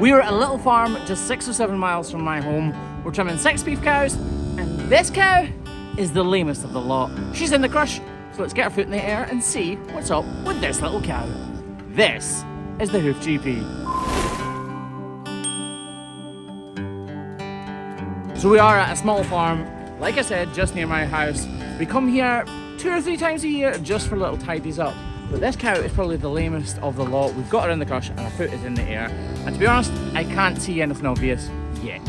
We're at a little farm just 6 or 7 miles from my home. We're trimming 6 beef cows, and this cow is the lamest of the lot. She's in the crush, so let's get her foot in the air and see what's up with this little cow. This is the Hoof GP. So we are at a small farm, like I said, just near my house. We come here 2 or 3 times a year just for little tidies up. But this cow is probably the lamest of the lot. We've got her in the crush and her foot is in the air. And to be honest, I can't see anything obvious yet.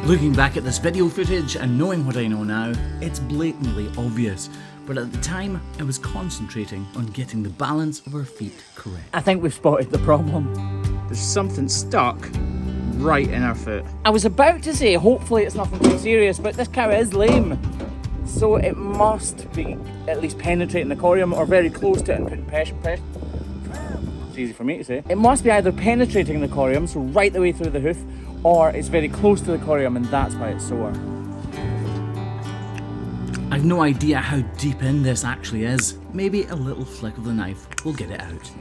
Looking back at this video footage and knowing what I know now, it's blatantly obvious. But at the time, I was concentrating on getting the balance of her feet correct. I think we've spotted the problem. There's something stuck right in her foot. I was about to say, hopefully it's nothing too serious, but this cow is lame. So it must be at least penetrating the corium or very close to it and putting pressure. It's easy for me to say. It must be either penetrating the corium, so right the way through the hoof, or it's very close to the corium and that's why it's sore. I've no idea how deep in this actually is. Maybe a little flick of the knife will get it out.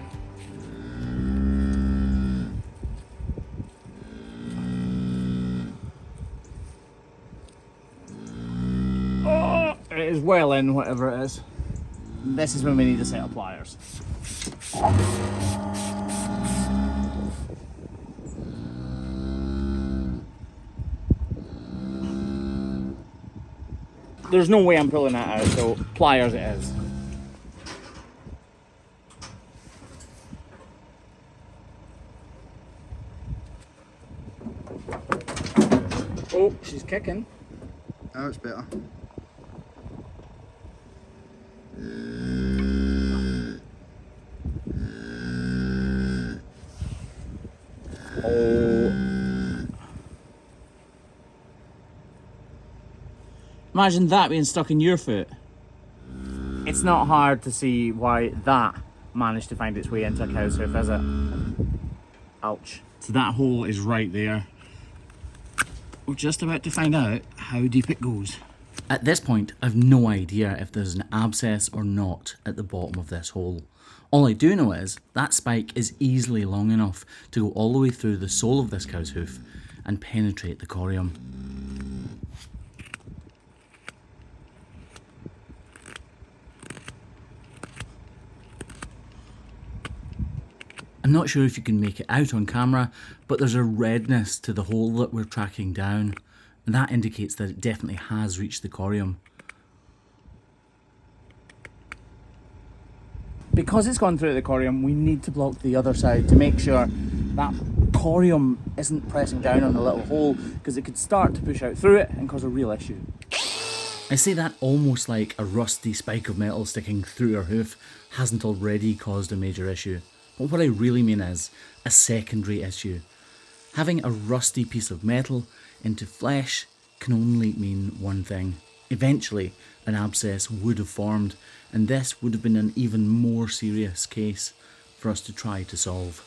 Oh, it is well in, whatever it is. This is when we need a set of pliers. There's no way I'm pulling that out, so pliers it is. Oh, she's kicking. Oh, it's better. Oh. Imagine that being stuck in your foot. It's not hard to see why that managed to find its way into a cow's hoof, is it? Ouch. So that hole is right there. We're just about to find out how deep it goes. At this point, I've no idea if there's an abscess or not at the bottom of this hole. All I do know is that spike is easily long enough to go all the way through the sole of this cow's hoof and penetrate the corium. I'm not sure if you can make it out on camera, but there's a redness to the hole that we're tracking down, and that indicates that it definitely has reached the corium. Because it's gone through the corium, we need to block the other side to make sure that corium isn't pressing down on the little hole, because it could start to push out through it and cause a real issue. I say that almost like a rusty spike of metal sticking through her hoof hasn't already caused a major issue. But what I really mean is a secondary issue. Having a rusty piece of metal into flesh can only mean one thing. Eventually, an abscess would have formed, and this would have been an even more serious case for us to try to solve.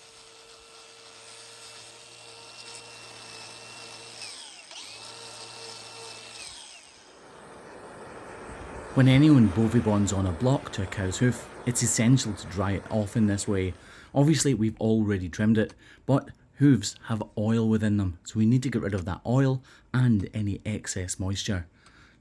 When anyone BoviBonds on a block to a cow's hoof, it's essential to dry it off in this way. Obviously, we've already trimmed it, but hooves have oil within them, so we need to get rid of that oil and any excess moisture.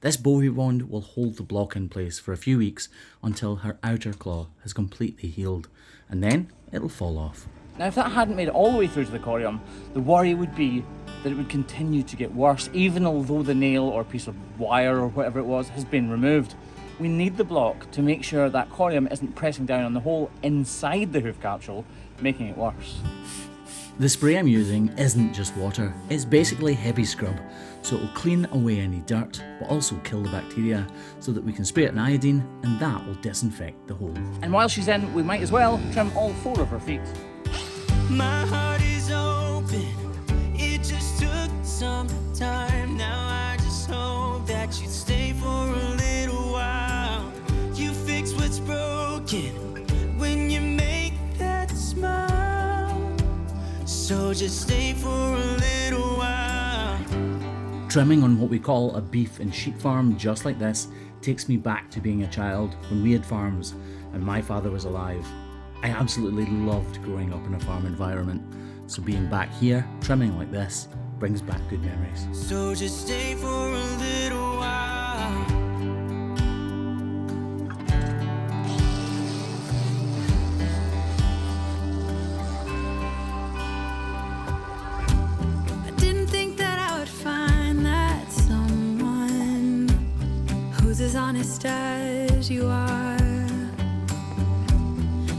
This BoviBond will hold the block in place for a few weeks until her outer claw has completely healed, and then it'll fall off. Now, if that hadn't made it all the way through to the corium, the worry would be that it would continue to get worse, even although the nail or piece of wire or whatever it was has been removed. We need the block to make sure that corium isn't pressing down on the hole inside the hoof capsule, making it worse. The spray I'm using isn't just water, it's basically heavy scrub, so it'll clean away any dirt, but also kill the bacteria, so that we can spray it in iodine, and that will disinfect the hole. And while she's in, we might as well trim all 4 of her feet. My heart is open, it just took some time. Now I just hope that you stay for a little while. You fix what's broken when you make that smile. So just stay for a little while. Trimming on what we call a beef and sheep farm just like this takes me back to being a child when we had farms, and my father was alive. I absolutely loved growing up in a farm environment, so being back here, trimming like this, brings back good memories. So just stay for a little while. I didn't think that I would find that someone who's as honest as you are.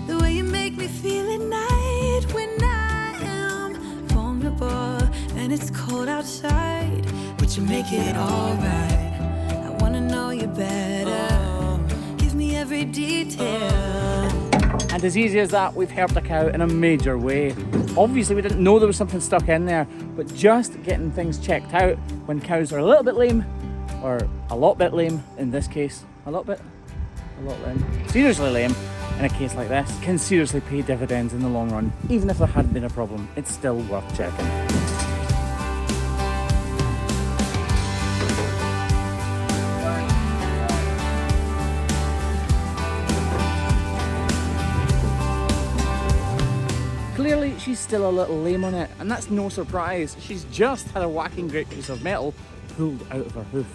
The way you make me feel at night when I am vulnerable and it's cold outside, but you make it alright. I wanna know you better. Give me every detail. And as easy as that, we've helped a cow in a major way. Obviously we didn't know there was something stuck in there, but just getting things checked out when cows are a little bit lame, or a lot bit lame in this case, a lot lame, seriously lame in a case like this, can seriously pay dividends in the long run. Even if there hadn't been a problem, it's still worth checking. Clearly she's still a little lame on it, and that's no surprise. She's just had a whacking great piece of metal pulled out of her hoof.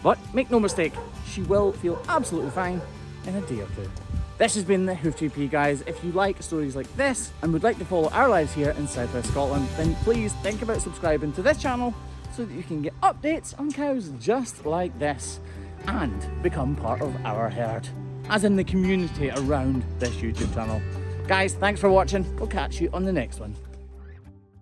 But make no mistake, she will feel absolutely fine in a day or two. This has been the Hoof GP, guys. If you like stories like this and would like to follow our lives here in South West Scotland, then please think about subscribing to this channel so that you can get updates on cows just like this and become part of our herd, as in the community around this YouTube channel. Guys, thanks for watching. We'll catch you on the next one.